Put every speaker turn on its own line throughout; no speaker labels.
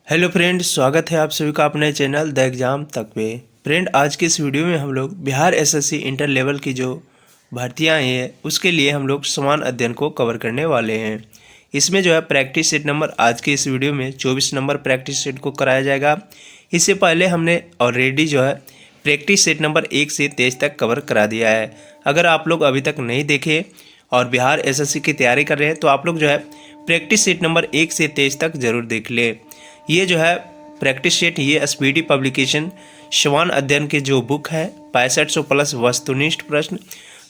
Hello friend, स्वागत है आप सभी का अपने चैनल द एग्ज़ाम तक पे। फ्रेंड, आज के इस वीडियो में हम लोग बिहार एसएससी इंटर लेवल की जो भर्तियां आई हैं उसके लिए हम लोग समान अध्ययन को कवर करने वाले हैं। इसमें जो है प्रैक्टिस सेट नंबर आज के इस वीडियो में 24 नंबर प्रैक्टिस सेट को कराया जाएगा। इससे पहले हमने ऑलरेडी जो है प्रैक्टिस सेट नंबर 1 से 23 तक कवर करा दिया है। अगर आप लोग अभी तक नहीं देखे और बिहार एसएससी की तैयारी कर रहे हैं तो आप लोग जो है प्रैक्टिस सेट नंबर 1 से 23 तक ज़रूर देख ले। ये जो है प्रैक्टिस सेट, ये एसपीडी पब्लिकेशन समान अध्ययन के जो बुक है 6500 प्लस वस्तुनिष्ठ प्रश्न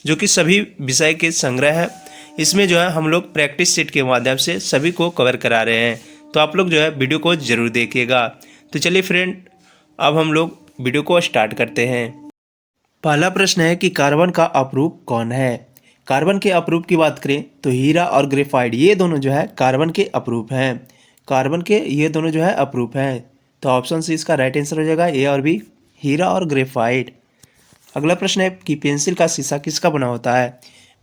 जो कि सभी विषय के संग्रह है। इसमें जो है हम लोग प्रैक्टिस सेट के माध्यम से सभी को कवर करा रहे हैं, तो आप लोग जो है वीडियो को ज़रूर देखिएगा। तो चलिए फ्रेंड, अब हम लोग वीडियो को स्टार्ट करते हैं। पहला प्रश्न है कि कार्बन का अपरूप कौन है। कार्बन के अपरूप की बात करें तो हीरा और ग्रेफाइट ये दोनों जो है कार्बन के अपरूप हैं। कार्बन के ये दोनों जो है अपरूप हैं, तो ऑप्शन सी इसका राइट आंसर हो जाएगा, ए और बी, हीरा और ग्रेफाइट। अगला प्रश्न है कि पेंसिल का शीशा किसका बना होता है।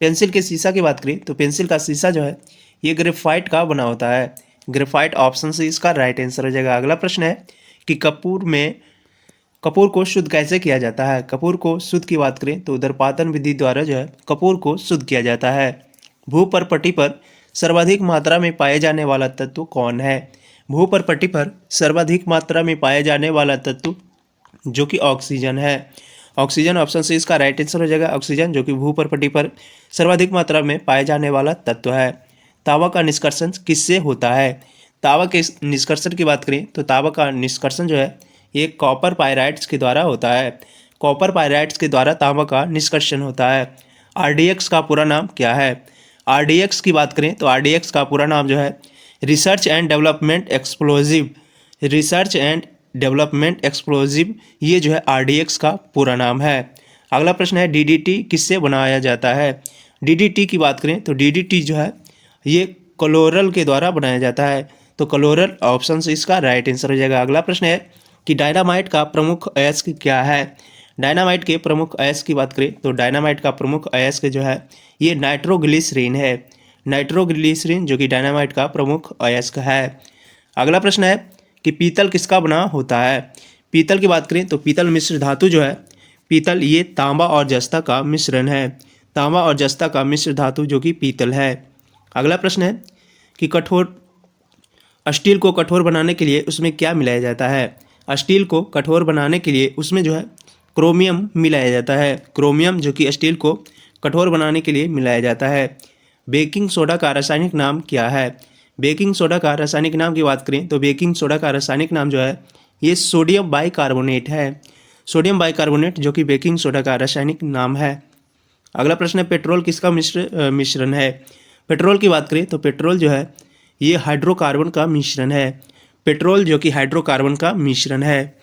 पेंसिल के शीशा की बात करें तो पेंसिल का शीशा जो है ये ग्रेफाइट का बना होता है। ग्रेफाइट, ऑप्शन सी इसका राइट आंसर हो जाएगा। अगला प्रश्न है कि कपूर को शुद्ध कैसे किया जाता है। कपूर को शुद्ध की बात करें तो उदरपातन विधि द्वारा जो है कपूर को शुद्ध किया जाता है। भूपर्पटी पर सर्वाधिक मात्रा में पाए जाने वाला तत्व कौन है। भूपर्पटी पर सर्वाधिक मात्रा में पाए जाने वाला तत्व जो कि ऑक्सीजन है। ऑक्सीजन, ऑप्शन सी इसका राइट आंसर हो जाएगा। ऑक्सीजन जो कि भूपर्पटी पर सर्वाधिक मात्रा में पाए जाने वाला तत्व है। तांबा का निष्कर्षण किससे होता है। तांबा के निष्कर्षण की बात करें तो तांबा का निष्कर्षण जो है ये कॉपर पायराइट्स के द्वारा होता है। कॉपर पायराइट्स के द्वारा तांबा का निष्कर्षण होता है। आरडीएक्स का पूरा नाम क्या है। आरडीएक्स की बात करें तो आरडीएक्स का पूरा नाम जो है research and development explosive. Research and development explosive ये जो है आरडीएक्स का पूरा नाम है। अगला प्रश्न है डीडीटी किससे बनाया जाता है। डीडीटी की बात करें तो डीडीटी जो है ये क्लोरल के द्वारा बनाया जाता है, तो क्लोरल, ऑप्शन से इसका राइट आंसर हो जाएगा। अगला प्रश्न है कि डायनामाइट का प्रमुख अयस्क क्या है। डायनामाइट के प्रमुख अयस्क की बात करें तो डायनामाइट का प्रमुख अयस्क जो है ये नाइट्रोग्लिसरीन है। नाइट्रोग्लिसरीन जो कि डायनामाइट का प्रमुख अयस्क है। अगला प्रश्न है कि पीतल किसका बना होता है। पीतल की बात करें तो पीतल मिश्र धातु जो है पीतल ये तांबा और जस्ता का मिश्रण है। तांबा और जस्ता का मिश्र धातु जो कि पीतल है। अगला प्रश्न है कि स्टील को कठोर बनाने के लिए उसमें क्या मिलाया जाता है। स्टील को कठोर बनाने के लिए उसमें जो है क्रोमियम मिलाया जाता है। क्रोमियम जो कि स्टील को कठोर बनाने के लिए मिलाया जाता है। बेकिंग सोडा का रासायनिक नाम क्या है। बेकिंग सोडा का रासायनिक नाम की बात करें तो बेकिंग सोडा का रासायनिक नाम जो है ये सोडियम बाइकार्बोनेट है। सोडियम बाइकार्बोनेट जो कि बेकिंग सोडा का रासायनिक नाम है। अगला प्रश्न है पेट्रोल किसका मिश्रण है। पेट्रोल की बात करें तो पेट्रोल जो है ये हाइड्रोकार्बन का मिश्रण है। पेट्रोल जो कि हाइड्रोकार्बन का मिश्रण है।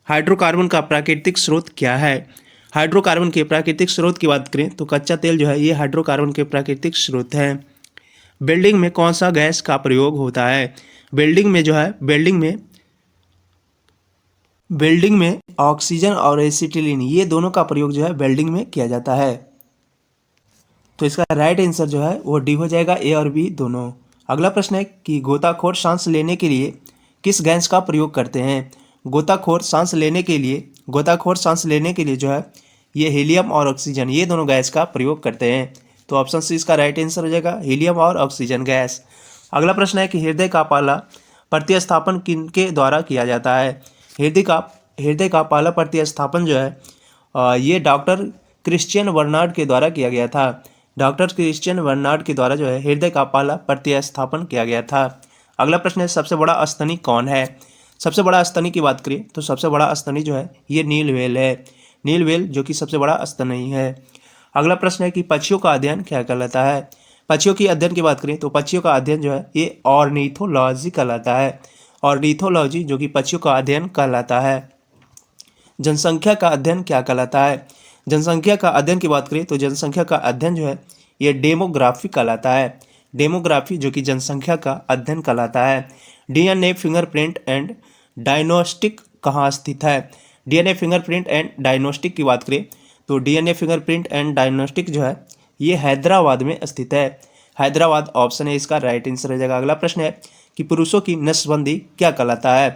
हाइड्रोकार्बन का प्राकृतिक स्रोत क्या है। हाइड्रोकार्बन के प्राकृतिक स्रोत की बात करें तो कच्चा तेल जो है ये हाइड्रोकार्बन के प्राकृतिक स्रोत है। वेल्डिंग में कौन सा गैस का प्रयोग होता है। वेल्डिंग में जो है वेल्डिंग में ऑक्सीजन और एसिटिलीन ये दोनों का प्रयोग जो है वेल्डिंग में किया जाता है, तो इसका राइट आंसर जो है वो डी हो जाएगा, ए और बी दोनों। अगला प्रश्न है कि गोताखोर सांस लेने के लिए किस गैस का प्रयोग करते हैं। गोताखोर सांस लेने के लिए जो है ये हीलियम और ऑक्सीजन ये दोनों गैस का प्रयोग करते हैं, तो ऑप्शन सी इसका राइट आंसर हो जाएगा, हीलियम और ऑक्सीजन गैस। अगला प्रश्न है कि हृदय का पहला प्रतिस्थापन किनके द्वारा किया जाता है। हृदय का पहला प्रतिस्थापन जो है ये डॉक्टर क्रिश्चियन बर्नार्ड के द्वारा किया गया था। डॉक्टर क्रिश्चियन बर्नार्ड के द्वारा जो है हृदय का पहला प्रतिस्थापन किया गया था। अगला प्रश्न है सबसे बड़ा स्तनी कौन है। सबसे बड़ा स्तनी की बात करें तो सबसे बड़ा स्तनी जो है ये नील व्हेल है। नील व्हेल जो कि सबसे बड़ा स्तनी है। अगला प्रश्न है कि पक्षियों का अध्ययन क्या कहलाता है। पक्षियों की अध्ययन की बात करें तो पक्षियों का अध्ययन जो है ये ऑर्निथोलॉजी कहलाता है। ऑर्निथोलॉजी जो कि पक्षियों का अध्ययन कहलाता है। जनसंख्या का अध्ययन क्या कहलाता है। जनसंख्या का अध्ययन की बात करें तो जनसंख्या का अध्ययन जो है ये डेमोग्राफी कहलाता है। डेमोग्राफी जो कि जनसंख्या का अध्ययन कहलाता है। डीएनए फिंगरप्रिंट एंड डायग्नोस्टिक कहाँ स्थित है। डीएनए फिंगरप्रिंट एंड डायग्नोस्टिक की बात करें तो डीएनए फिंगरप्रिंट एंड डायग्नोस्टिक जो है ये हैदराबाद में स्थित है। हैदराबाद, ऑप्शन है इसका राइट आंसर हो जाएगा। अगला प्रश्न है कि पुरुषों की नसबंदी क्या कहलाता है।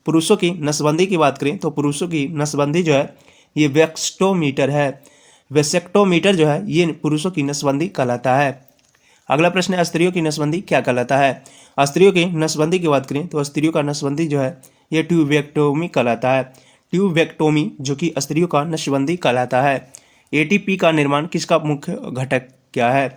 पुरुषों की नसबंदी की बात करें तो पुरुषों की नसबंदी जो है ये वेस्क्टोमीटर है। वेसेक्टोमीटर जो है ये पुरुषों की नसबंदी कहलाता है। अगला प्रश्न है स्त्रियों की नसबंदी क्या कहलाता है। स्त्रियों की नसबंदी की बात करें तो स्त्रियों का नसबंदी जो है ये ट्यूबेक्टोमी कहलाता है। ट्यूबेक्टोमी जो कि स्त्रियों का नसबंदी कहलाता है। एटीपी का निर्माण किसका मुख्य घटक क्या है।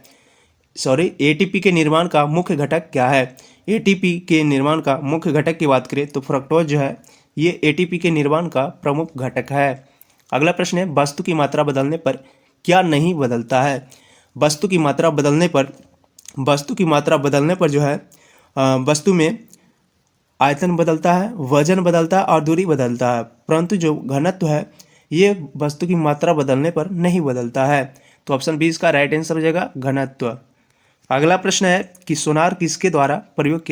एटीपी के निर्माण का मुख्य घटक क्या है। एटीपी के निर्माण का मुख्य घटक की बात करें तो फ्रक्टोज जो है ये एटीपी के निर्माण का प्रमुख घटक है। अगला प्रश्न है वस्तु की मात्रा बदलने पर क्या नहीं बदलता है। वस्तु की मात्रा बदलने पर जो है वस्तु में आयतन बदलता है, वजन बदलता है और दूरी बदलता है, परंतु जो घनत्व है ये वस्तु की मात्रा बदलने पर नहीं बदलता है। तो ऑप्शन बी इसका राइट आंसर हो जाएगा घनत्व। अगला प्रश्न है कि सोनार किसके द्वारा प्रयोग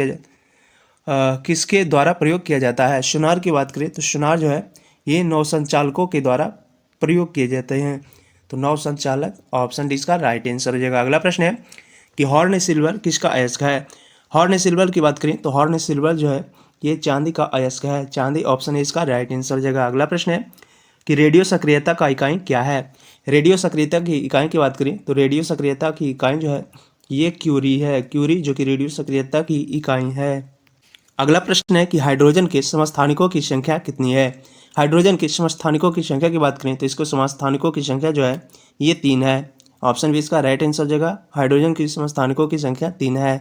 किया जाता है। सोनार की बात करें तो सोनार जो है ये नौसंचालकों के द्वारा प्रयोग किए जाते हैं। तो नौसंचालक, ऑप्शन डी इसका राइट आंसर हो जाएगा। अगला प्रश्न है कि हॉर्न सिल्वर किसका अयस्क है। हॉर्न सिल्वर की बात करें तो हॉर्न सिल्वर जो है ये चांदी का अयस्क है। चांदी, ऑप्शन ए इसका राइट आंसर हो जाएगा। अगला प्रश्न है कि रेडियो सक्रियता का इकाई क्या है। रेडियो सक्रियता की इकाई की बात करें तो रेडियो सक्रियता की इकाई जो है ये क्यूरी है। क्यूरी जो कि रेडियो सक्रियता की इकाई है। अगला प्रश्न है कि हाइड्रोजन के समस्थानिकों की संख्या कितनी है। हाइड्रोजन के समस्थानिकों की संख्या की बात करें तो इसको समस्थानिकों की संख्या जो है ये 3 है। ऑप्शन बी इसका राइट आंसर हो जाएगा। हाइड्रोजन की समस्थानिकों की संख्या 3 है।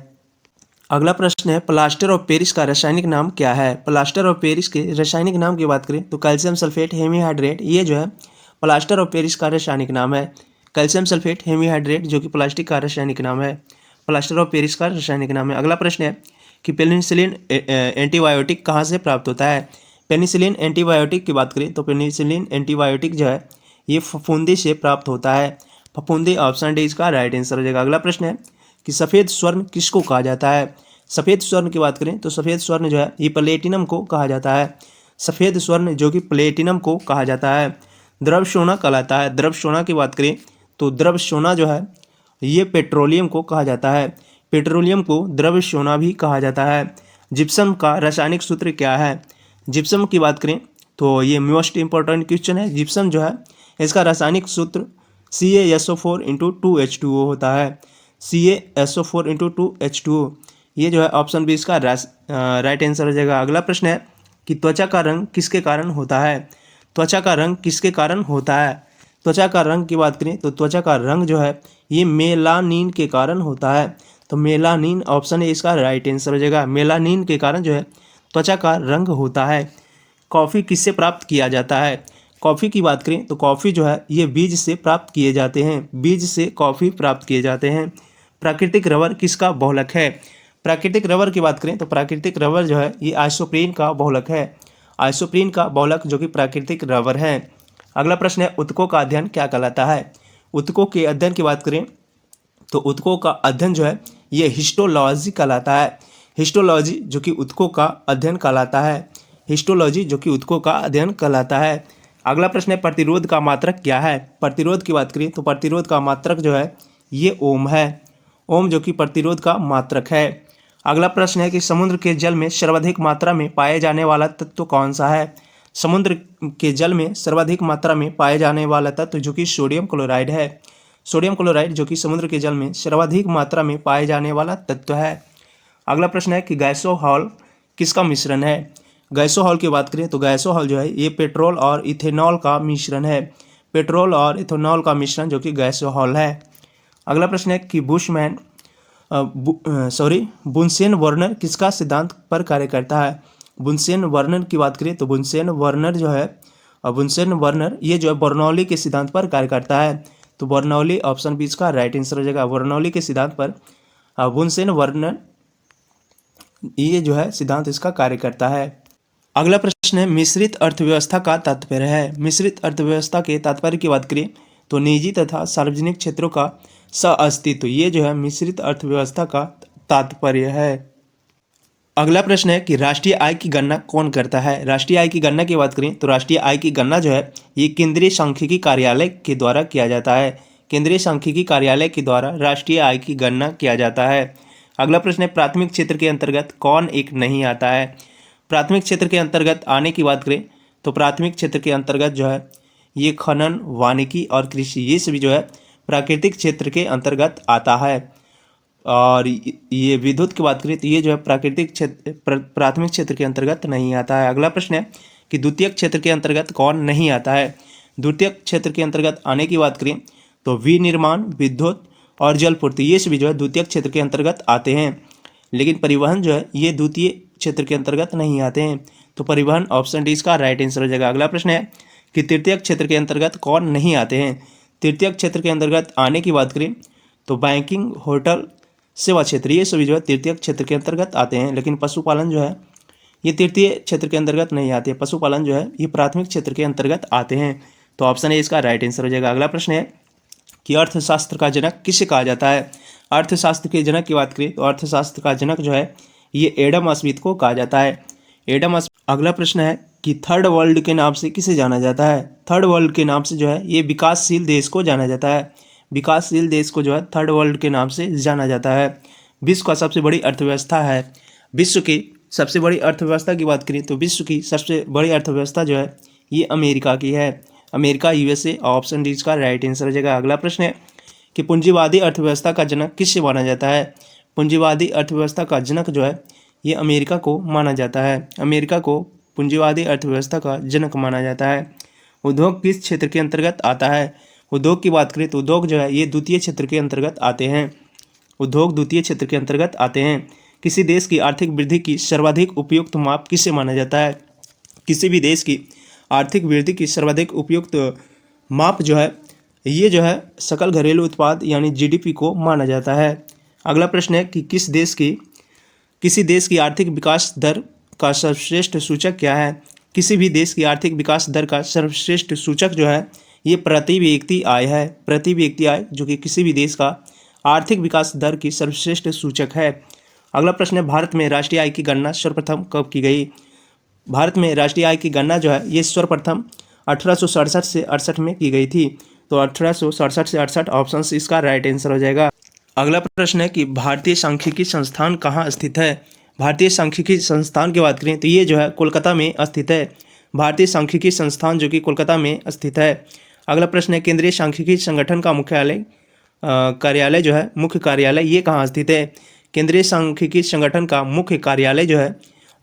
अगला प्रश्न है प्लास्टर ऑफ पेरिस का रासायनिक नाम क्या है। प्लास्टर ऑफ पेरिस के रासायनिक नाम की बात करें तो कैल्शियम सल्फेट हेमीहाइड्रेट, ये जो है प्लास्टर ऑफ पेरिस का रासायनिक नाम है। कैल्शियम सल्फेट हेमीहाइड्रेट जो कि प्लास्टिक का रासायनिक नाम है, प्लास्टर ऑफ पेरिस का रासायनिक नाम है। अगला प्रश्न है कि पेनिसिलिन एंटीबायोटिक कहाँ से प्राप्त होता है। पेनिसिलिन एंटीबायोटिक की बात करें तो पेनिसिलिन एंटीबायोटिक जो है ये फफूंदी से प्राप्त होता है। फफूंदी, ऑप्शन डी इसका राइट आंसर हो जाएगा। अगला प्रश्न है कि सफ़ेद स्वर्ण किसको कहा जाता है। सफ़ेद स्वर्ण की बात करें तो सफ़ेद स्वर्ण जो है ये प्लेटिनम को कहा जाता है। सफ़ेद स्वर्ण जो कि प्लेटिनम को कहा जाता है। द्रव सोना कहलाता है। द्रव सोना की बात करें तो द्रव सोना जो है ये पेट्रोलियम को कहा जाता है। पेट्रोलियम को द्रव सोना भी कहा जाता है। जिप्सम का रासायनिक सूत्र क्या है। जिप्सम की बात करें तो ये मोस्ट इंपॉर्टेंट क्वेश्चन है। जिप्सम जो है इसका रासायनिक सूत्र CaSO4 × 2H2O होता है। CaSO4 × 2H2O, ये जो है ऑप्शन बी इसका राइट आंसर हो जाएगा। अगला प्रश्न है कि त्वचा का रंग किसके कारण होता है। त्वचा का रंग किसके कारण होता है। त्वचा का रंग की बात करें तो त्वचा का रंग जो है ये मेलानिन के कारण होता है। तो मेलानिन, ऑप्शन ए इसका राइट आंसर हो जाएगा। मेलानिन के कारण जो है त्वचा का रंग होता है। कॉफ़ी किससे प्राप्त किया जाता है। कॉफ़ी की बात करें तो कॉफ़ी जो है ये बीज से प्राप्त किए जाते हैं। बीज से कॉफ़ी प्राप्त किए जाते हैं। प्राकृतिक रबर किसका बहुलक है। प्राकृतिक रबर की बात करें तो प्राकृतिक रबर जो है ये आइसोप्रीन का बहुलक है। आइसोप्रीन का बहुलक जो कि प्राकृतिक रबर है। अगला प्रश्न है ऊतकों का अध्ययन क्या कहलाता है। ऊतकों के अध्ययन की बात करें तो ऊतकों का अध्ययन जो है ये हिस्टोलॉजी कहलाता है। हिस्टोलॉजी जो कि ऊतकों का अध्ययन कहलाता है। हिस्टोलॉजी जो कि ऊतकों का अध्ययन कहलाता है। अगला प्रश्न है प्रतिरोध का मात्रक क्या है। प्रतिरोध की बात करें तो प्रतिरोध का मात्रक जो है ये ओम है। ओम जो कि प्रतिरोध का मात्रक है। अगला प्रश्न है कि समुद्र के जल में सर्वाधिक मात्रा में पाए जाने वाला तत्व कौन सा है। समुद्र के जल में सर्वाधिक मात्रा में पाए जाने वाला तत्व जो कि सोडियम क्लोराइड है। सोडियम क्लोराइड जो कि समुद्र के जल में सर्वाधिक मात्रा में पाए जाने वाला तत्व है। अगला प्रश्न है कि गैसोहॉल किसका मिश्रण है। गैसोहॉल की बात करें तो गैसोहॉल जो है ये पेट्रोल और इथेनॉल का मिश्रण है। पेट्रोल और इथेनॉल का मिश्रण जो कि गैसोहॉल है। अगला प्रश्न है कि बुनसेन वर्नर किसका सिद्धांत पर कार्य करता है। बुनसेन वर्नर की बात करें तो बुनसेन वर्नर जो है बुनसेन वर्नर ये जो है बर्नौली के सिद्धांत पर कार्य करता है। तो बर्नौली, ऑप्शन बी इसका राइट आंसर हो जाएगा। बर्नौली के सिद्धांत पर बुनसेन वर्नर ये जो है सिद्धांत इसका कार्य करता है। अगला प्रश्न है मिश्रित अर्थव्यवस्था का तात्पर्य है। मिश्रित अर्थव्यवस्था के तात्पर्य की बात करें तो निजी तथा सार्वजनिक क्षेत्रों का सह-अस्तित्व, ये जो है मिश्रित अर्थव्यवस्था का तात्पर्य है। अगला प्रश्न है कि राष्ट्रीय आय की गणना कौन करता है। राष्ट्रीय आय की गणना की बात करें तो राष्ट्रीय आय की गणना जो है ये केंद्रीय सांख्यिकी कार्यालय के द्वारा किया जाता है। केंद्रीय सांख्यिकी कार्यालय के द्वारा राष्ट्रीय आय की गणना किया जाता है। अगला प्रश्न है प्राथमिक क्षेत्र के अंतर्गत कौन एक नहीं आता है। प्राथमिक क्षेत्र के अंतर्गत आने की बात करें तो प्राथमिक क्षेत्र के अंतर्गत जो है ये खनन, वानिकी और कृषि, ये सभी जो है प्राकृतिक क्षेत्र के अंतर्गत आता है। और ये विद्युत की बात करें तो ये जो है प्राकृतिक क्षेत्र प्राथमिक क्षेत्र के अंतर्गत नहीं आता है। अगला प्रश्न है कि द्वितीयक क्षेत्र के अंतर्गत कौन नहीं आता है। द्वितीयक क्षेत्र के अंतर्गत आने की बात करें तो विनिर्माण, विद्युत और जलपूर्ति, ये सभी जो है द्वितीयक क्षेत्र के अंतर्गत आते हैं। लेकिन परिवहन जो है ये द्वितीय क्षेत्र के अंतर्गत नहीं आते हैं। तो परिवहन ऑप्शन डी इसका राइट आंसर हो जाएगा। अगला प्रश्न है कि तृतीयक क्षेत्र के अंतर्गत कौन नहीं आते हैं। तृतीयक क्षेत्र के अंतर्गत आने की बात करें तो बैंकिंग, होटल, सेवा क्षेत्र, ये सभी जो है तृतीयक क्षेत्र के अंतर्गत आते हैं। लेकिन पशुपालन जो है ये तृतीय क्षेत्र के अंतर्गत नहीं आते। पशुपालन जो है ये प्राथमिक क्षेत्र के अंतर्गत आते हैं। तो ऑप्शन ए इसका राइट आंसर हो जाएगा। अगला प्रश्न है कि अर्थशास्त्र का जनक किसे कहा जाता है। अर्थशास्त्र के जनक की बात करें तो अर्थशास्त्र का जनक जो है ये एडम स्मिथ को कहा जाता है। Adam Smith. अगला प्रश्न है कि थर्ड वर्ल्ड के नाम से किसे जाना जाता है। थर्ड वर्ल्ड के नाम से जो है ये विकासशील देश को जाना जाता है। विकासशील देश को जो है थर्ड वर्ल्ड के नाम से जाना जाता है। विश्व का सबसे बड़ी अर्थव्यवस्था है। विश्व की सबसे बड़ी अर्थव्यवस्था की बात करें तो विश्व की सबसे बड़ी अर्थव्यवस्था जो है ये अमेरिका की है। America, USA. ऑप्शन डी इसका राइट आंसर हो जाएगा। अगला प्रश्न है कि पूंजीवादी अर्थव्यवस्था का जनक किससे माना जाता है। पूंजीवादी अर्थव्यवस्था का जनक जो है ये अमेरिका को माना जाता है। अमेरिका को पूंजीवादी अर्थव्यवस्था का जनक माना जाता है। उद्योग किस क्षेत्र के अंतर्गत आता है। उद्योग की बात करें तो उद्योग जो है ये द्वितीय क्षेत्र के अंतर्गत आते हैं। उद्योग द्वितीय क्षेत्र के अंतर्गत आते हैं। किसी देश की आर्थिक वृद्धि की सर्वाधिक उपयुक्त माप किसे माना जाता है। किसी भी देश की आर्थिक वृद्धि की सर्वाधिक उपयुक्त माप जो है ये जो है सकल घरेलू उत्पाद यानी जीडीपी को माना जाता है। अगला प्रश्न है कि किसी देश की आर्थिक विकास दर का सर्वश्रेष्ठ सूचक क्या है। किसी भी देश की आर्थिक विकास दर का सर्वश्रेष्ठ सूचक जो है ये प्रति व्यक्ति आय है। प्रति व्यक्ति आय जो कि किसी भी देश का आर्थिक विकास दर की सर्वश्रेष्ठ सूचक है। अगला प्रश्न है भारत में राष्ट्रीय आय की गणना सर्वप्रथम कब की गई। भारत में राष्ट्रीय आय की गणना जो है ये सर्वप्रथम 1867 से 68 में की गई थी। तो 1867 से 68 ऑप्शन इसका राइट आंसर हो जाएगा। अगला प्रश्न है कि भारतीय सांख्यिकी संस्थान कहाँ स्थित है। भारतीय सांख्यिकी संस्थान की बात करें तो ये जो है कोलकाता में स्थित है। भारतीय सांख्यिकी संस्थान जो कि कोलकाता में स्थित है। अगला प्रश्न है केंद्रीय सांख्यिकी संगठन का कार्यालय जो है मुख्य कार्यालय ये कहाँ स्थित है। केंद्रीय सांख्यिकी संगठन का मुख्य कार्यालय जो है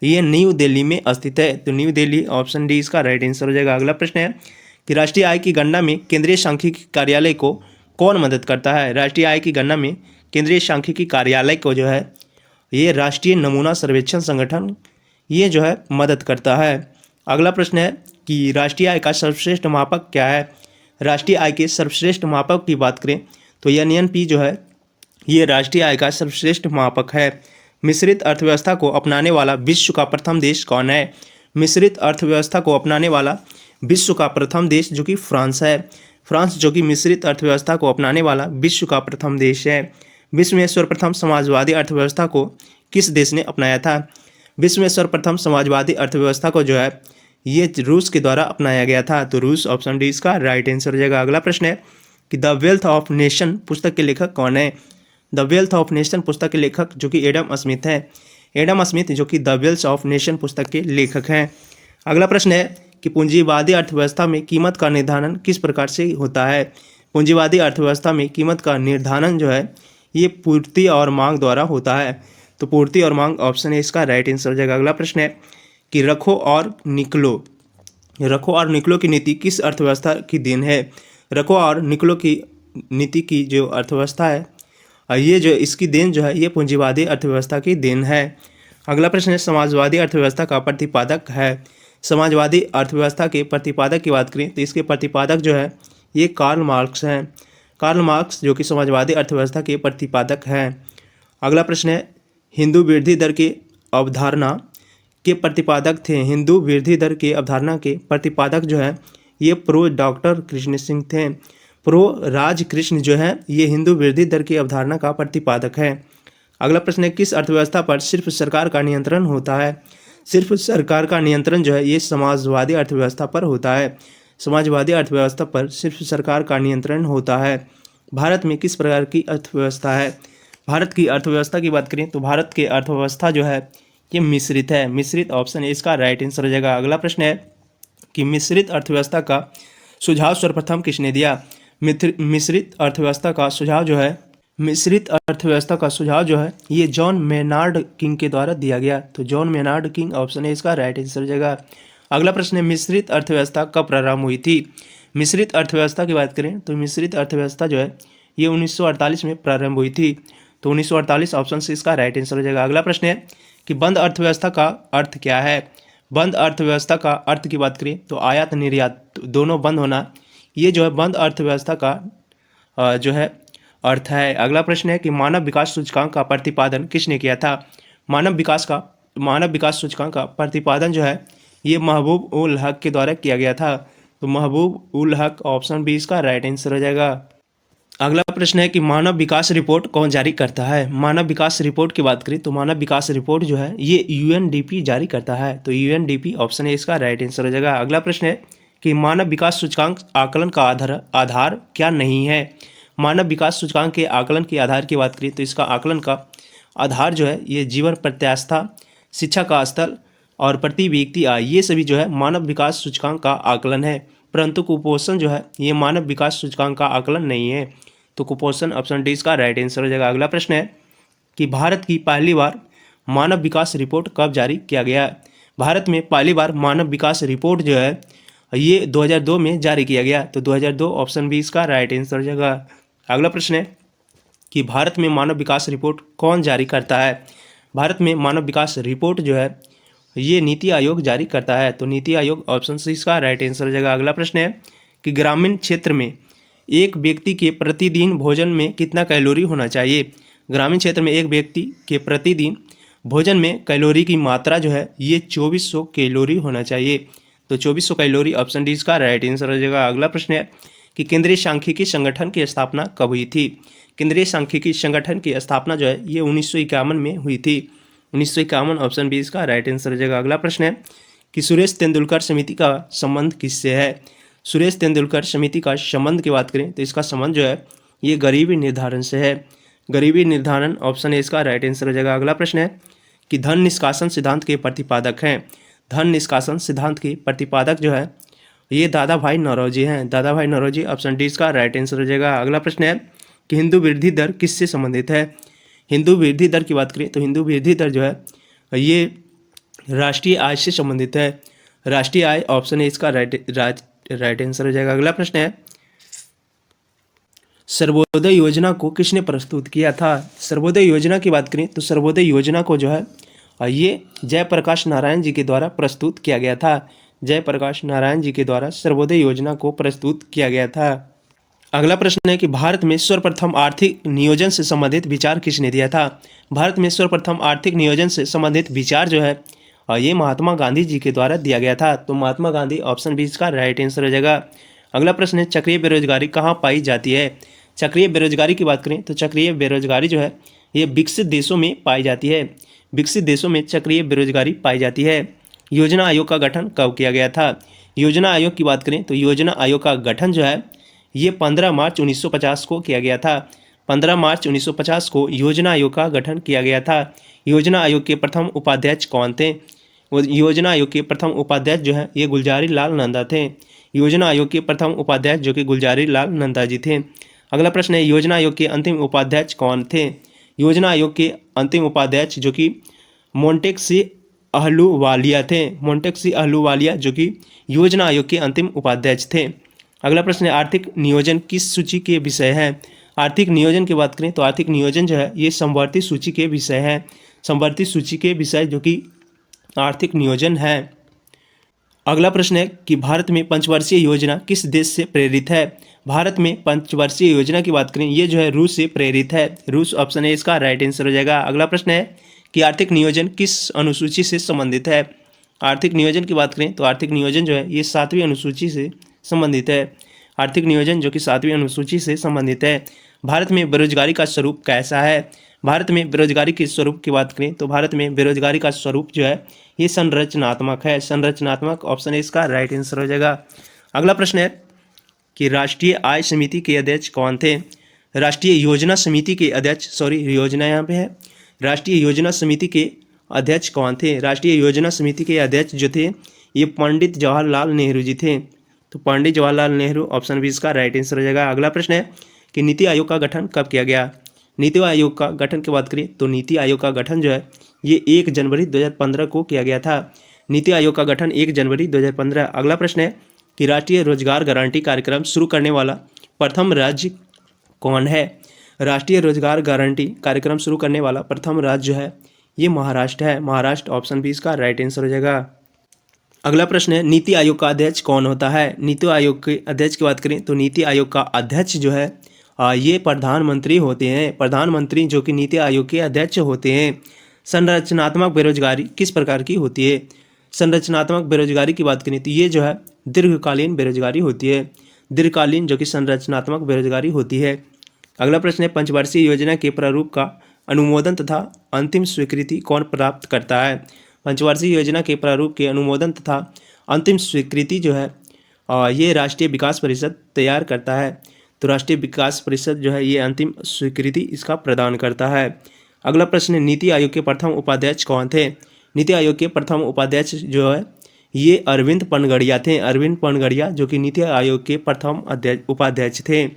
ये न्यू दिल्ली में स्थित है। तो न्यू दिल्ली, ऑप्शन डी इसका राइट आंसर हो जाएगा। अगला प्रश्न है कि राष्ट्रीय आय की गणना में केंद्रीय सांख्यिकी कार्यालय को कौन मदद करता है। राष्ट्रीय आय की गणना में केंद्रीय सांख्यिकी कार्यालय को जो है ये राष्ट्रीय नमूना सर्वेक्षण संगठन ये जो है मदद करता है। अगला प्रश्न है कि राष्ट्रीय आय का सर्वश्रेष्ठ मापक क्या है। राष्ट्रीय आय के सर्वश्रेष्ठ मापक की बात करें तो एनएनपी जो है ये राष्ट्रीय आय का सर्वश्रेष्ठ मापक है। मिश्रित अर्थव्यवस्था को अपनाने वाला विश्व का प्रथम देश कौन है। मिश्रित अर्थव्यवस्था को अपनाने वाला विश्व का प्रथम देश जो कि फ्रांस है। फ्रांस जो कि मिश्रित अर्थव्यवस्था को अपनाने वाला विश्व का प्रथम देश है। विश्व में सर्वप्रथम समाजवादी अर्थव्यवस्था को किस देश ने अपनाया था। विश्व में सर्वप्रथम समाजवादी अर्थव्यवस्था को जो है ये रूस के द्वारा अपनाया गया था। तो रूस, ऑप्शन डी इसका राइट आंसर हो जाएगा। अगला प्रश्न है कि द वेल्थ ऑफ नेशन पुस्तक के लेखक कौन है। द वेल्थ ऑफ नेशन पुस्तक के लेखक जो कि एडम स्मिथ है। एडम स्मिथ जो कि द वेल्थ ऑफ नेशन पुस्तक के लेखक हैं। अगला प्रश्न है कि पूंजीवादी अर्थव्यवस्था में कीमत का निर्धारण किस प्रकार से होता है। पूंजीवादी अर्थव्यवस्था में कीमत का निर्धारण जो है ये पूर्ति और मांग द्वारा होता है। तो पूर्ति और मांग, ऑप्शन है इसका राइट आंसर हो जाएगा। अगला प्रश्न है कि रखो और निकलो की नीति किस अर्थव्यवस्था की देन है। रखो और निकलो की नीति की जो अर्थव्यवस्था है ये जो इसकी देन जो है ये पूंजीवादी अर्थव्यवस्था की देन है। अगला प्रश्न है समाजवादी अर्थव्यवस्था का प्रतिपादक है। समाजवादी अर्थव्यवस्था के प्रतिपादक की बात करें तो इसके प्रतिपादक जो है ये कार्ल मार्क्स हैं। कार्ल मार्क्स जो कि समाजवादी अर्थव्यवस्था के प्रतिपादक हैं। अगला प्रश्न है हिंदू वृद्धि दर की अवधारणा के प्रतिपादक थे। हिंदू वृद्धि दर की अवधारणा के प्रतिपादक जो है ये प्रो डॉक्टर कृष्ण सिंह थे। प्रो राज कृष्ण जो है ये हिंदू वृद्धि दर की अवधारणा का प्रतिपादक है। अगला प्रश्न है किस अर्थव्यवस्था पर सिर्फ सरकार का नियंत्रण होता है। सिर्फ सरकार का नियंत्रण जो है ये समाजवादी अर्थव्यवस्था पर होता है। समाजवादी अर्थव्यवस्था पर सिर्फ सरकार का नियंत्रण होता है। भारत में किस प्रकार की अर्थव्यवस्था है। भारत की अर्थव्यवस्था की बात करें तो भारत की अर्थव्यवस्था जो है ये मिश्रित है। मिश्रित ऑप्शन है इसका राइट आंसर हो जाएगा। अगला प्रश्न है कि मिश्रित अर्थव्यवस्था का सुझाव सर्वप्रथम किसने दिया? मिश्रित अर्थव्यवस्था का सुझाव जो है ये जॉन मेनार्ड किंग के द्वारा दिया गया। तो जॉन मेनार्ड किंग ऑप्शन है इसका राइट आंसर हो जाएगा। अगला प्रश्न है मिश्रित अर्थव्यवस्था कब प्रारंभ हुई थी? मिश्रित अर्थव्यवस्था की बात करें तो मिश्रित अर्थव्यवस्था जो है ये 1948 में प्रारंभ हुई थी। तो 1948 ऑप्शन से इसका राइट आंसर हो जाएगा। अगला प्रश्न है कि बंद अर्थव्यवस्था का अर्थ क्या है? बंद अर्थव्यवस्था का अर्थ की बात करें तो आयात निर्यात दोनों बंद होना, ये जो है बंद अर्थव्यवस्था का जो है अर्थ है। अगला प्रश्न है कि मानव विकास सूचकांक का प्रतिपादन किसने किया था? मानव विकास सूचकांक का प्रतिपादन जो है ये महबूब उल हक के द्वारा किया गया था। तो महबूब उल हक ऑप्शन बी इसका राइट आंसर हो जाएगा। अगला प्रश्न है कि मानव विकास रिपोर्ट कौन जारी करता है? मानव विकास रिपोर्ट की बात करें तो मानव विकास रिपोर्ट जो है ये यूएनडीपी जारी करता है। तो यूएनडीपी ऑप्शन है इसका राइट आंसर हो जाएगा। अगला प्रश्न है कि मानव विकास सूचकांक आकलन का आधार क्या नहीं है? मानव विकास सूचकांक के आकलन के आधार की बात करें तो इसका आकलन का आधार जो है ये जीवन प्रत्याशा, शिक्षा का स्तर और प्रति व्यक्ति आय, ये सभी जो है मानव विकास सूचकांक का आकलन है। परंतु कुपोषण जो है ये मानव विकास सूचकांक का आकलन नहीं है। तो कुपोषण ऑप्शन डी इसका राइट आंसर हो जाएगा। अगला प्रश्न है कि भारत की पहली बार मानव विकास रिपोर्ट कब जारी किया गया? भारत में पहली बार मानव विकास रिपोर्ट जो है ये 2002 में जारी किया गया। तो 2002 ऑप्शन बी इसका राइट आंसर हो जाएगा। अगला प्रश्न है कि भारत में मानव विकास रिपोर्ट कौन जारी करता है? भारत में मानव विकास रिपोर्ट जो है ये नीति आयोग जारी करता है। तो नीति आयोग ऑप्शन सी इसका राइट आंसर हो जाएगा। अगला प्रश्न है कि ग्रामीण क्षेत्र में एक व्यक्ति के प्रतिदिन भोजन में कितना कैलोरी होना चाहिए? ग्रामीण क्षेत्र में एक व्यक्ति के प्रतिदिन भोजन में कैलोरी की मात्रा जो है ये 2400 कैलोरी होना चाहिए। तो 2400 कैलोरी ऑप्शन डी इसका राइट आंसर हो जाएगा। अगला प्रश्न है कि केंद्रीय सांख्यिकी संगठन की स्थापना कब हुई थी? केंद्रीय सांख्यिकी संगठन की स्थापना जो है ये 1951 में हुई थी। 1951 ऑप्शन बी इसका राइट आंसर हो जाएगा। अगला प्रश्न है कि सुरेश तेंदुलकर समिति का संबंध किससे है? सुरेश तेंदुलकर समिति का संबंध की बात करें तो इसका संबंध जो है ये गरीबी निर्धारण से है। गरीबी निर्धारण ऑप्शन ए इसका राइट आंसर हो जाएगा। अगला प्रश्न है कि धन निष्कासन सिद्धांत के प्रतिपादक हैं। धन निष्कासन सिद्धांत के प्रतिपादक जो है ये दादा भाई नौरोजी हैं। दादा भाई नौरोजी ऑप्शन डी इसका राइट आंसर हो जाएगा। अगला प्रश्न है कि हिंदू वृद्धि दर किससे संबंधित है? हिंदू वृद्धि दर की बात करें तो हिंदू वृद्धि दर जो है ये राष्ट्रीय आय से संबंधित है। राष्ट्रीय आय ऑप्शन है इसका राइट आंसर हो जाएगा। अगला प्रश्न है सर्वोदय योजना को किसने प्रस्तुत किया था? सर्वोदय योजना की बात करें तो सर्वोदय योजना को जो है ये जयप्रकाश नारायण जी के द्वारा प्रस्तुत किया गया था। जयप्रकाश नारायण जी के द्वारा सर्वोदय योजना को प्रस्तुत किया गया था। अगला प्रश्न है कि भारत में सर्वप्रथम आर्थिक नियोजन से संबंधित विचार किसने दिया था? भारत में सर्वप्रथम आर्थिक नियोजन से संबंधित विचार जो है ये महात्मा गांधी जी के द्वारा दिया गया था। तो महात्मा गांधी ऑप्शन बी इसका राइट आंसर हो जाएगा। अगला प्रश्न है चक्रीय बेरोजगारी कहाँ पाई जाती है? चक्रीय बेरोजगारी की बात करें तो चक्रीय बेरोजगारी जो है ये विकसित देशों में पाई जाती है। विकसित देशों में चक्रीय बेरोजगारी पाई जाती है। योजना आयोग का गठन कब किया गया था? योजना आयोग की बात करें तो योजना आयोग का गठन जो है ये 15 मार्च 1950 को किया गया था। 15 मार्च 1950 को योजना आयोग का गठन किया गया था। योजना आयोग के प्रथम उपाध्यक्ष कौन थे? योजना आयोग के प्रथम उपाध्यक्ष जो है ये गुलजारी लाल नंदा थे। योजना आयोग के प्रथम उपाध्यक्ष जो कि गुलजारी लाल नंदा जी थे। अगला प्रश्न है योजना आयोग के अंतिम उपाध्यक्ष कौन थे? योजना आयोग के अंतिम उपाध्यक्ष जो कि मोंटेक्सी अहलूवालिया थे। मोंटेक्सी अहलूवालिया जो कि योजना आयोग के अंतिम उपाध्यक्ष थे। अगला प्रश्न है आर्थिक नियोजन किस सूची के विषय है? आर्थिक नियोजन की बात करें तो आर्थिक नियोजन जो है ये समवर्ती सूची के विषय है। समवर्ती सूची के विषय जो कि आर्थिक नियोजन है। अगला प्रश्न है कि भारत में पंचवर्षीय योजना किस देश से प्रेरित है? भारत में पंचवर्षीय योजना की बात करें ये जो है रूस से प्रेरित है। रूस ऑप्शन है इसका राइट आंसर हो जाएगा। अगला प्रश्न है कि आर्थिक नियोजन किस अनुसूची से संबंधित है? आर्थिक नियोजन की बात करें तो आर्थिक नियोजन जो है ये 7वीं अनुसूची से संबंधित है। आर्थिक नियोजन जो कि 7वीं अनुसूची से संबंधित है। भारत में बेरोजगारी का स्वरूप कैसा है? भारत में बेरोजगारी के स्वरूप की बात करें तो भारत में बेरोजगारी का स्वरूप जो है ये संरचनात्मक है। संरचनात्मक ऑप्शन है इसका राइट आंसर हो जाएगा। अगला प्रश्न है कि राष्ट्रीय आय समिति के अध्यक्ष कौन थे? राष्ट्रीय योजना समिति के अध्यक्ष, योजना यहाँ पे है, राष्ट्रीय योजना समिति के अध्यक्ष कौन थे? राष्ट्रीय योजना समिति के अध्यक्ष जो थे ये पंडित जवाहरलाल नेहरू जी थे। तो पंडित जवाहरलाल नेहरू, ऑप्शन बी इसका राइट आंसर हो जाएगा। अगला प्रश्न है कि नीति आयोग का गठन कब किया गया? नीति आयोग का गठन की बात करें तो नीति आयोग का गठन जो है ये 1 जनवरी 2015 को किया गया था। नीति आयोग का गठन 1 जनवरी 2015। अगला प्रश्न है कि राष्ट्रीय रोजगार गारंटी कार्यक्रम शुरू करने वाला प्रथम राज्य कौन है? राष्ट्रीय रोजगार गारंटी कार्यक्रम शुरू करने वाला प्रथम राज्य जो है ये महाराष्ट्र है। महाराष्ट्र, ऑप्शन बी इसका राइट आंसर हो जाएगा। अगला प्रश्न है नीति आयोग का अध्यक्ष कौन होता है? नीति आयोग के अध्यक्ष की बात करें तो नीति आयोग का अध्यक्ष जो है ये प्रधानमंत्री होते हैं। प्रधानमंत्री जो कि नीति आयोग के अध्यक्ष होते हैं। संरचनात्मक बेरोजगारी किस प्रकार की होती है? संरचनात्मक बेरोजगारी की बात करें तो ये जो है दीर्घकालीन बेरोजगारी होती है। दीर्घकालीन जो कि संरचनात्मक बेरोजगारी होती है। अगला प्रश्न है पंचवर्षीय योजना के प्रारूप का अनुमोदन तथा अंतिम स्वीकृति कौन प्राप्त करता है? पंचवर्षीय योजना के प्रारूप के अनुमोदन तथा अंतिम स्वीकृति जो है ये राष्ट्रीय विकास परिषद तैयार करता है। तो राष्ट्रीय विकास परिषद जो है ये अंतिम स्वीकृति इसका प्रदान करता है। अगला प्रश्न है नीति आयोग के प्रथम उपाध्यक्ष कौन थे? नीति आयोग के प्रथम उपाध्यक्ष जो है ये अरविंद पनगड़िया थे। अरविंद पनगड़िया जो कि नीति आयोग के प्रथम उपाध्यक्ष थे।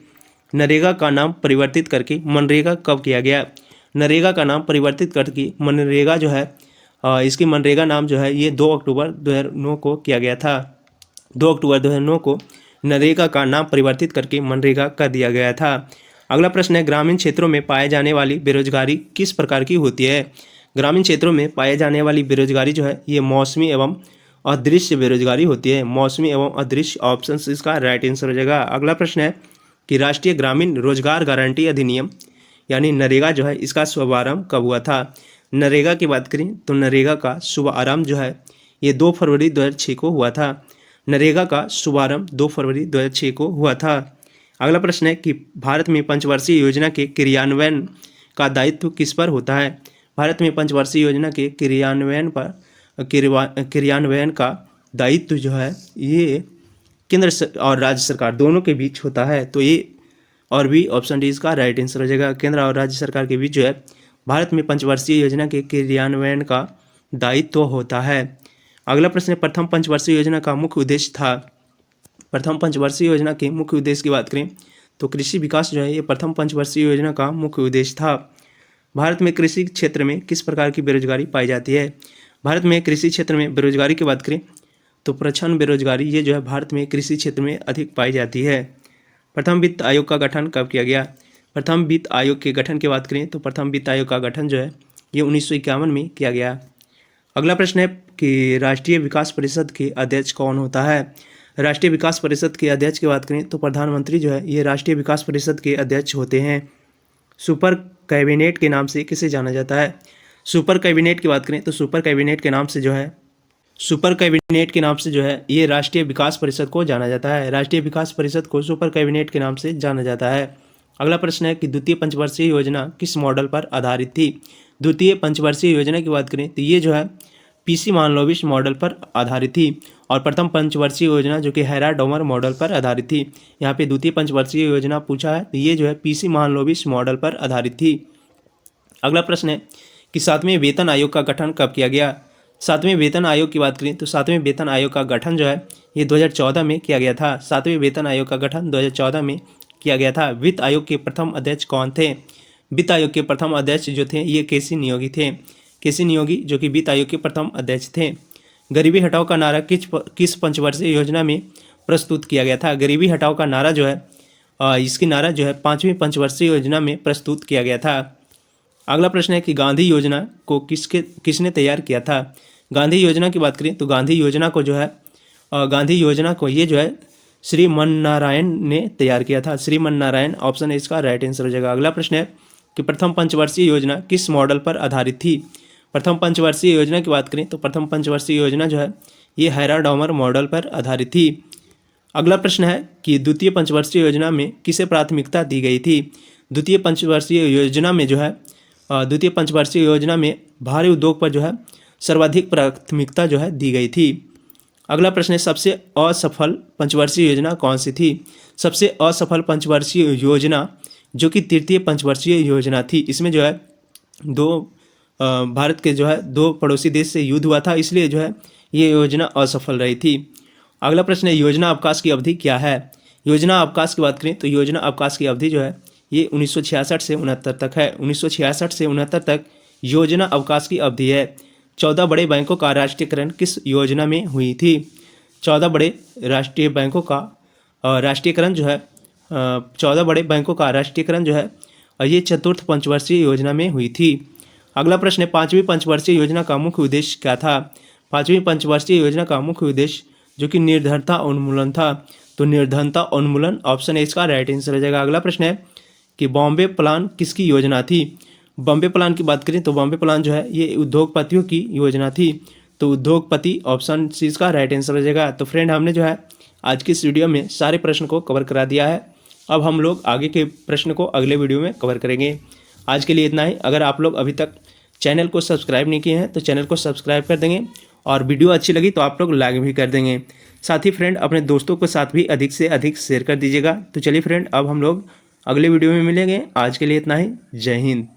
नरेगा का नाम परिवर्तित करके मनरेगा कब किया गया? नरेगा का नाम परिवर्तित करके मनरेगा जो है इसकी मनरेगा नाम जो है ये 2 अक्टूबर 2009 को किया गया था। 2 अक्टूबर 2009 को नरेगा का नाम परिवर्तित करके मनरेगा कर दिया गया था। अगला प्रश्न है ग्रामीण क्षेत्रों में पाए जाने वाली बेरोजगारी किस प्रकार की होती है? ग्रामीण क्षेत्रों में पाए जाने वाली बेरोजगारी जो है ये मौसमी एवं अदृश्य बेरोजगारी होती है। मौसमी एवं अदृश्य, ऑप्शन इसका राइट आंसर हो जाएगा। अगला प्रश्न है कि राष्ट्रीय ग्रामीण रोजगार गारंटी अधिनियम यानी नरेगा जो है इसका शुभारंभ कब हुआ था? नरेगा की बात करें तो नरेगा का शुभारंभ जो है ये 2 फरवरी 2006 को हुआ था। नरेगा का शुभारंभ 2 फरवरी 2006 को हुआ था। अगला प्रश्न है कि भारत में पंचवर्षीय योजना के क्रियान्वयन का दायित्व किस पर होता है? भारत में पंचवर्षीय योजना के क्रियान्वयन का दायित्व जो है ये केंद्र और राज्य सरकार दोनों के बीच होता है। तो ये और भी ऑप्शन डी इसका राइट आंसर हो जाएगा। केंद्र और राज्य सरकार के बीच जो है भारत में पंचवर्षीय योजना के क्रियान्वयन का दायित्व होता है। अगला प्रश्न है प्रथम पंचवर्षीय योजना का मुख्य उद्देश्य था। प्रथम पंचवर्षीय योजना के मुख्य उद्देश्य की बात करें तो कृषि विकास जो है ये प्रथम पंचवर्षीय योजना का मुख्य उद्देश्य था। भारत में कृषि क्षेत्र में किस प्रकार की बेरोजगारी पाई जाती है? भारत में कृषि क्षेत्र में बेरोजगारी की बात करें तो प्रच्छन्न बेरोजगारी ये जो है भारत में कृषि क्षेत्र में अधिक पाई जाती है। प्रथम वित्त आयोग का गठन कब किया गया? प्रथम वित्त आयोग के गठन की बात करें तो प्रथम वित्त आयोग का गठन जो है ये 1951 में किया गया। अगला प्रश्न है कि राष्ट्रीय विकास परिषद के अध्यक्ष कौन होता है? राष्ट्रीय विकास परिषद के अध्यक्ष की बात करें तो प्रधानमंत्री जो है ये राष्ट्रीय विकास परिषद के अध्यक्ष होते हैं। सुपर कैबिनेट के नाम से किसे जाना जाता है? सुपर कैबिनेट की बात करें तो सुपर कैबिनेट के नाम से जो है ये राष्ट्रीय विकास परिषद को जाना जाता है। राष्ट्रीय विकास परिषद को सुपर कैबिनेट के नाम से जाना जाता है। अगला प्रश्न है कि द्वितीय पंचवर्षीय योजना किस मॉडल पर आधारित थी? द्वितीय पंचवर्षीय योजना की बात करें तो ये जो है पीसी मानलोविश मॉडल पर आधारित थी और प्रथम पंचवर्षीय योजना जो कि हेरा-डोमर मॉडल पर आधारित थी। यहाँ पे द्वितीय पंचवर्षीय योजना पूछा है तो ये जो है पीसी मानलोविश मॉडल पर आधारित थी। अगला प्रश्न है कि 7वें वेतन आयोग का गठन कब किया गया? 7वें वेतन आयोग की बात करें तो 7वें वेतन आयोग का गठन जो है ये 2014 में किया गया था। 7वें वेतन आयोग का गठन 2014 में किया गया था। वित्त आयोग के प्रथम अध्यक्ष कौन थे? वित्त आयोग के प्रथम अध्यक्ष जो थे ये केसी नियोगी थे। केसी नियोगी जो कि वित्त आयोग के प्रथम अध्यक्ष थे। गरीबी हटाओ का नारा किस पंचवर्षीय योजना में प्रस्तुत किया गया था? गरीबी हटाओ का नारा जो है इसकी नारा जो है 5वीं पंचवर्षीय योजना में प्रस्तुत किया गया था। अगला प्रश्न है कि गांधी योजना को किसने तैयार किया था? गांधी योजना की बात करें तो गांधी योजना को ये जो है श्रीमन नारायण ने तैयार किया था। श्रीमन नारायण, ऑप्शन है इसका राइट आंसर हो जाएगा। अगला प्रश्न है कि प्रथम पंचवर्षीय योजना किस मॉडल पर आधारित थी? प्रथम पंचवर्षीय योजना की बात करें तो प्रथम पंचवर्षीय योजना जो है ये हेरा-डोमर मॉडल पर आधारित थी। अगला प्रश्न है कि द्वितीय पंचवर्षीय योजना में किसे प्राथमिकता दी गई थी? द्वितीय पंचवर्षीय योजना में भारी उद्योग पर जो है सर्वाधिक प्राथमिकता जो है दी गई थी। अगला प्रश्न है सबसे असफल पंचवर्षीय योजना कौन सी थी? सबसे असफल पंचवर्षीय योजना जो कि तृतीय पंचवर्षीय योजना थी। इसमें जो है भारत के जो है 2 पड़ोसी देश से युद्ध हुआ था, इसलिए जो है ये योजना असफल रही थी। अगला प्रश्न है, योजना अवकाश की अवधि क्या है? योजना अवकाश की बात करें तो योजना अवकाश की अवधि जो है ये 1966 से 69 तक है। 1966 से 69 तक योजना अवकाश की अवधि है। 14 बड़े बैंकों का राष्ट्रीयकरण किस योजना में हुई थी? 14 बड़े राष्ट्रीय बैंकों का राष्ट्रीयकरण जो है 14 बड़े बैंकों का राष्ट्रीयकरण जो है ये चतुर्थ पंचवर्षीय योजना में हुई थी। अगला प्रश्न है, 5वीं पंचवर्षीय योजना का मुख्य उद्देश्य क्या था? 5वीं पंचवर्षीय योजना का मुख्य उद्देश्य जो कि निर्धनता उन्मूलन था। तो निर्धनता उन्मूलन ऑप्शन ए इसका राइट आंसर हो जाएगा। अगला प्रश्न है कि बॉम्बे प्लान किसकी योजना थी? बॉम्बे प्लान की बात करें तो बॉम्बे प्लान जो है ये उद्योगपतियों की योजना थी। तो उद्योगपति ऑप्शन सी इसका राइट आंसर हो जाएगा। तो फ्रेंड, हमने जो है आज की इस वीडियो में सारे प्रश्न को कवर करा दिया है। अब हम लोग आगे के प्रश्न को अगले वीडियो में कवर करेंगे। आज के लिए इतना ही। अगर आप लोग अभी तक चैनल को सब्सक्राइब नहीं किए हैं तो चैनल को सब्सक्राइब कर देंगे, और वीडियो अच्छी लगी तो आप लोग लाइक भी कर देंगे। साथ ही फ्रेंड, अपने दोस्तों के साथ भी अधिक से अधिक शेयर कर दीजिएगा। तो चलिए फ्रेंड, अब हम लोग अगले वीडियो में मिलेंगे। आज के लिए इतना ही। जय हिंद।